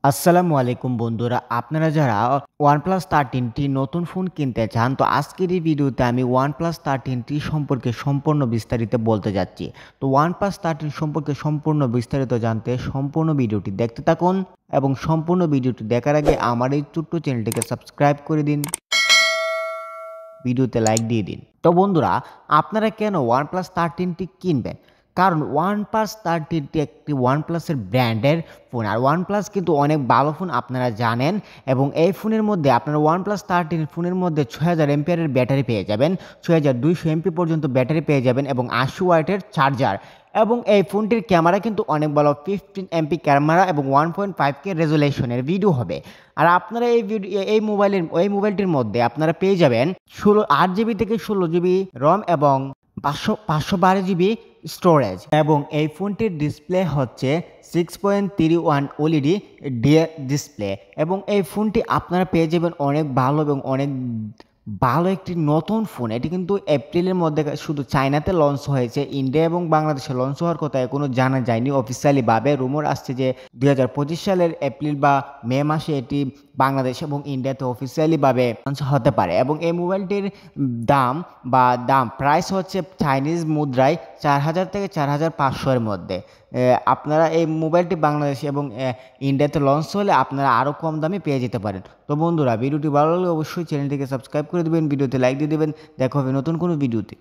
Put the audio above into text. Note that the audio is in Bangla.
আসসালামু আলাইকুম বন্ধুরা, আপনারা যারা OnePlus 13টি নতুন ফোন কিনতে চান, তো আজকের এই ভিডিওতে আমি OnePlus 13টি সম্পর্কে সম্পূর্ণ বিস্তারিত বলতে যাচ্ছি। তো OnePlus 13 সম্পর্কে সম্পূর্ণ বিস্তারিত জানতে সম্পূর্ণ ভিডিওটি দেখতে থাকুন এবং সম্পূর্ণ ভিডিওটি দেখার আগে আমার এই ছোট্ট চ্যানেলটিকে সাবস্ক্রাইব করে দিন, ভিডিওতে লাইক দিয়ে দিন। তো বন্ধুরা, আপনারা কেন OnePlus 13টি কিনবেন? কারণ OnePlus 13টি একটি OnePlus-এর ব্র্যান্ডের ফোন। আর OnePlus কিন্তু অনেক ভালো ফোন আপনারা জানেন, এবং এই ফোনের মধ্যে আপনারা OnePlus 13 ফোনের মধ্যে 6000 এমপিআরের ব্যাটারি পেয়ে যাবেন, 6200 এমপি পর্যন্ত ব্যাটারি পেয়ে যাবেন এবং 80 ওয়াটের চার্জার। এবং এই ফোনটির ক্যামেরা কিন্তু অনেক ভালো, 15 এমপি ক্যামেরা এবং 1.5K রেজোলিউশনের ভিডিও হবে। আর আপনারা এই মোবাইলটির মধ্যে আপনারা পেয়ে যাবেন 8 জিবি থেকে 16 জিবি রম এবং 512 জিবি স্টোরেজ। এবং এই ফোনটির ডিসপ্লে হচ্ছে 6.31 OLED ডিসপ্লে। এবং এই ফোনটি আপনারা পেয়ে যাবেন অনেক ভালো এবং অনেক ভালো একটি নতুন ফোন। এটি কিন্তু এপ্রিলের মধ্যে শুধু চায়নাতে লঞ্চ হয়েছে, ইন্ডিয়া এবং বাংলাদেশে লঞ্চ হওয়ার কথা এখনো জানা যায়নি অফিসিয়ালিভাবে। রুমর আসছে যে 2025 সালের এপ্রিল বা মে মাসে এটি বাংলাদেশ এবং ইন্ডিয়াতে অফিসিয়ালিভাবে লঞ্চ হতে পারে। এবং এই মোবাইলটির দাম প্রাইস হচ্ছে চাইনিজ মুদ্রায় 4000 থেকে 4500 এর মধ্যে। আপনারা এই মোবাইলটি বাংলাদেশ এবং ইন্ডিয়াতে লঞ্চ হলে আপনারা আরও কম দামে পেয়ে যেতে পারেন। তো বন্ধুরা, ভিডিওটি ভালো লাগলে অবশ্যই চ্যানেলটিকে সাবস্ক্রাইব করে দেবেন, ভিডিওতে লাইক দিয়ে দেবেন। দেখা হবে নতুন কোনো ভিডিওতে।